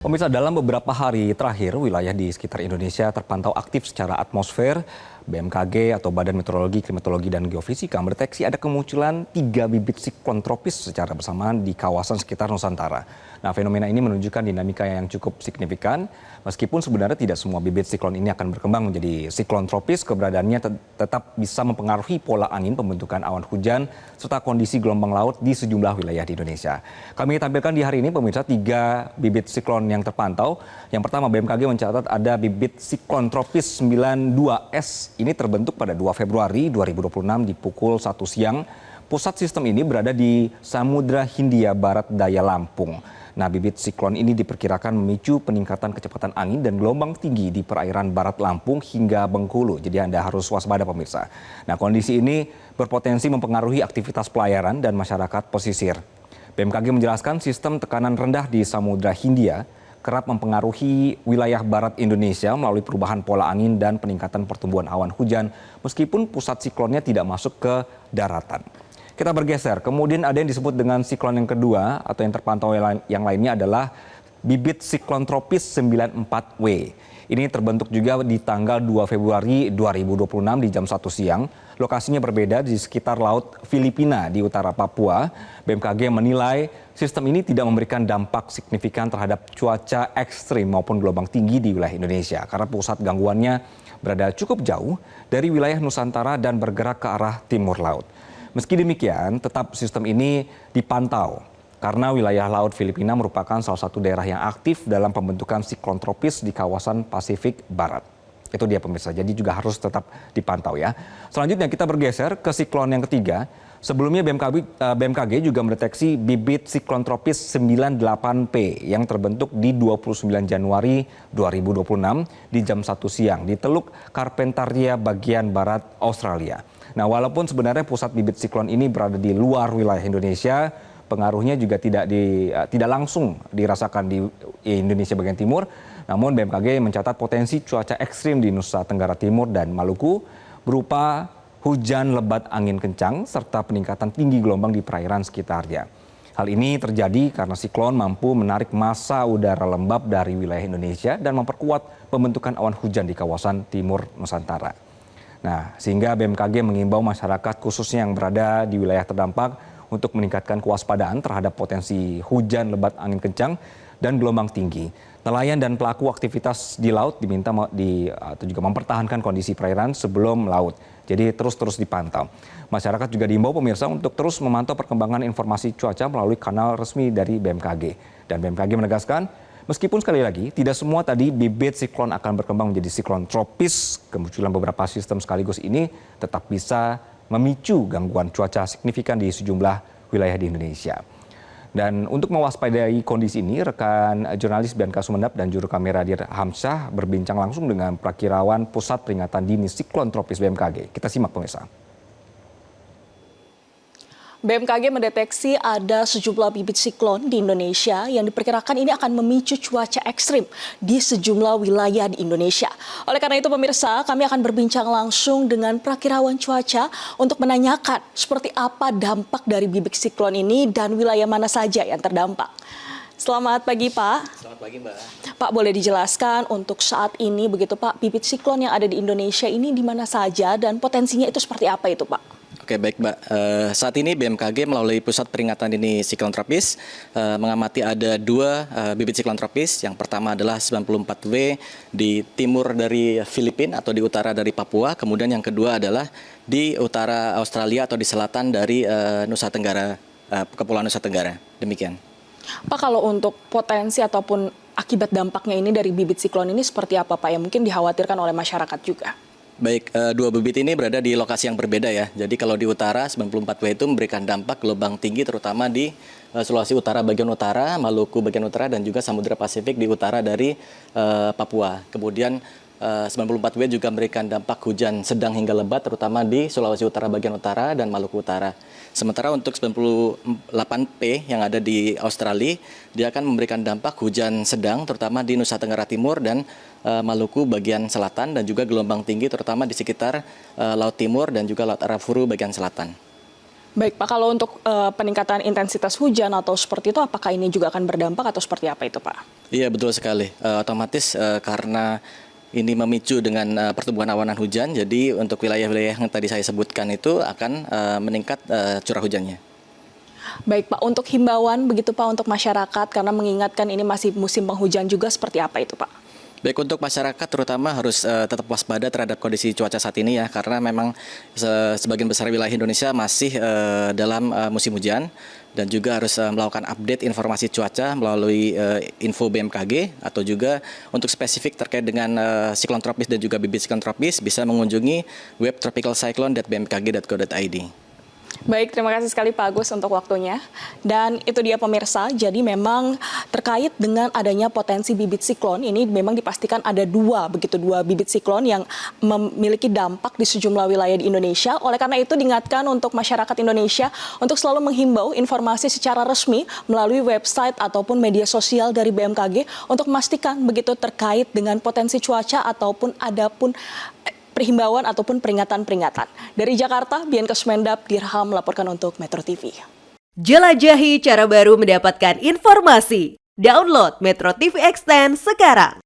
Pemirsa, dalam beberapa hari terakhir, wilayah di sekitar Indonesia terpantau aktif secara atmosfer. BMKG atau Badan Meteorologi, Klimatologi, dan Geofisika mendeteksi ada kemunculan 3 bibit siklon tropis secara bersamaan di kawasan sekitar Nusantara. Nah, fenomena ini menunjukkan dinamika yang cukup signifikan. Meskipun sebenarnya tidak semua bibit siklon ini akan berkembang menjadi siklon tropis, keberadaannya tetap bisa mempengaruhi pola angin, pembentukan awan hujan, serta kondisi gelombang laut di sejumlah wilayah di Indonesia. Kami tampilkan di hari ini, pemirsa, 3 bibit siklon yang terpantau. Yang pertama, BMKG mencatat ada bibit siklon tropis 92S. Ini terbentuk pada 2 Februari 2026 di pukul 1 siang. Pusat sistem ini berada di Samudra Hindia Barat Daya Lampung. Nah, bibit siklon ini diperkirakan memicu peningkatan kecepatan angin dan gelombang tinggi di perairan barat Lampung hingga Bengkulu. Jadi Anda harus waspada, pemirsa. Nah, kondisi ini berpotensi mempengaruhi aktivitas pelayaran dan masyarakat pesisir. BMKG menjelaskan sistem tekanan rendah di Samudra Hindia kerap mempengaruhi wilayah barat Indonesia melalui perubahan pola angin dan peningkatan pertumbuhan awan hujan meskipun pusat siklonnya tidak masuk ke daratan. Kita bergeser, kemudian ada yang disebut dengan siklon yang kedua atau yang terpantau yang lainnya adalah bibit siklon tropis 94W. Ini terbentuk juga di tanggal 2 Februari 2026 di jam 1 siang. Lokasinya berbeda di sekitar Laut Filipina di utara Papua. BMKG menilai sistem ini tidak memberikan dampak signifikan terhadap cuaca ekstrim maupun gelombang tinggi di wilayah Indonesia karena pusat gangguannya berada cukup jauh dari wilayah Nusantara dan bergerak ke arah timur laut. Meski demikian, tetap sistem ini dipantau karena wilayah Laut Filipina merupakan salah satu daerah yang aktif dalam pembentukan siklon tropis di kawasan Pasifik Barat. Itu dia, pemirsa, jadi juga harus tetap dipantau ya. Selanjutnya kita bergeser ke siklon yang ketiga. Sebelumnya BMKG juga mendeteksi bibit siklon tropis 98P yang terbentuk di 29 Januari 2026 di jam 1 siang di Teluk Carpentaria bagian barat Australia. Nah, walaupun sebenarnya pusat bibit siklon ini berada di luar wilayah Indonesia, pengaruhnya juga tidak langsung dirasakan di Indonesia bagian timur. Namun BMKG mencatat potensi cuaca ekstrim di Nusa Tenggara Timur dan Maluku berupa hujan lebat angin kencang serta peningkatan tinggi gelombang di perairan sekitarnya. Hal ini terjadi karena siklon mampu menarik massa udara lembab dari wilayah Indonesia dan memperkuat pembentukan awan hujan di kawasan timur Nusantara. Nah, sehingga BMKG mengimbau masyarakat khususnya yang berada di wilayah terdampak untuk meningkatkan kewaspadaan terhadap potensi hujan lebat angin kencang dan gelombang tinggi. Nelayan dan pelaku aktivitas di laut diminta atau juga mempertahankan kondisi perairan sebelum melaut. Jadi terus dipantau. Masyarakat juga diimbau, pemirsa, untuk terus memantau perkembangan informasi cuaca melalui kanal resmi dari BMKG. Dan BMKG menegaskan, meskipun sekali lagi tidak semua tadi bibit siklon akan berkembang menjadi siklon tropis, kemunculan beberapa sistem sekaligus ini tetap bisa memicu gangguan cuaca signifikan di sejumlah wilayah di Indonesia. Dan untuk mewaspadai kondisi ini, rekan jurnalis BNK Sumeneb dan juru kamera Dir Hamsyah berbincang langsung dengan Prakirawan Pusat Peringatan Dini Siklon Tropis BMKG. Kita simak, pemirsa. BMKG mendeteksi ada sejumlah bibit siklon di Indonesia yang diperkirakan ini akan memicu cuaca ekstrim di sejumlah wilayah di Indonesia. Oleh karena itu, pemirsa, kami akan berbincang langsung dengan Prakirawan Cuaca untuk menanyakan seperti apa dampak dari bibit siklon ini dan wilayah mana saja yang terdampak. Selamat pagi, Pak. Selamat pagi, Mbak. Pak, boleh dijelaskan untuk saat ini begitu, Pak, bibit siklon yang ada di Indonesia ini di mana saja dan potensinya itu seperti apa itu, Pak? Oke, baik, Mbak. Saat ini BMKG melalui Pusat Peringatan Dini Siklon Tropis mengamati ada 2 bibit siklon tropis. Yang pertama adalah 94W di timur dari Filipina atau di utara dari Papua. Kemudian yang kedua adalah di utara Australia atau di selatan dari Nusa Tenggara, Kepulauan Nusa Tenggara. Demikian. Pak, kalau untuk potensi ataupun akibat dampaknya ini dari bibit siklon ini seperti apa, Pak, yang mungkin dikhawatirkan oleh masyarakat juga? Baik, 2 bibit ini berada di lokasi yang berbeda ya. Jadi kalau di utara 94W itu memberikan dampak gelombang tinggi terutama di Sulawesi Utara bagian utara, Maluku bagian utara, dan juga Samudra Pasifik di utara dari Papua. Kemudian 94W juga memberikan dampak hujan sedang hingga lebat terutama di Sulawesi Utara bagian utara dan Maluku Utara. Sementara untuk 98P yang ada di Australia, dia akan memberikan dampak hujan sedang terutama di Nusa Tenggara Timur dan Maluku bagian selatan, dan juga gelombang tinggi terutama di sekitar Laut Timur dan juga Laut Arafuru bagian selatan. Baik Pak, kalau untuk peningkatan intensitas hujan atau seperti itu, apakah ini juga akan berdampak atau seperti apa itu Pak? Iya betul sekali. Otomatis karena ini memicu dengan pertumbuhan awanan hujan, jadi untuk wilayah-wilayah yang tadi saya sebutkan itu akan meningkat curah hujannya. Baik Pak, untuk himbauan begitu Pak untuk masyarakat karena mengingatkan ini masih musim penghujan juga, seperti apa itu Pak? Baik, untuk masyarakat terutama harus tetap waspada terhadap kondisi cuaca saat ini ya, karena memang sebagian besar wilayah Indonesia masih dalam musim hujan, dan juga harus melakukan update informasi cuaca melalui info BMKG, atau juga untuk spesifik terkait dengan siklon tropis dan juga bibit siklon tropis bisa mengunjungi web tropicalcyclone.bmkg.go.id. Baik, terima kasih sekali Pak Agus untuk waktunya. Dan itu dia pemirsa, jadi memang terkait dengan adanya potensi bibit siklon, ini memang dipastikan ada dua bibit siklon yang memiliki dampak di sejumlah wilayah di Indonesia. Oleh karena itu diingatkan untuk masyarakat Indonesia untuk selalu menghimbau informasi secara resmi melalui website ataupun media sosial dari BMKG untuk memastikan begitu terkait dengan potensi cuaca ataupun adapun perhimbauan ataupun peringatan-peringatan. Dari Jakarta, Bian Kesmendap Dirham melaporkan untuk Metro TV. Jelajahi cara baru mendapatkan informasi. Download Metro TV Extend sekarang.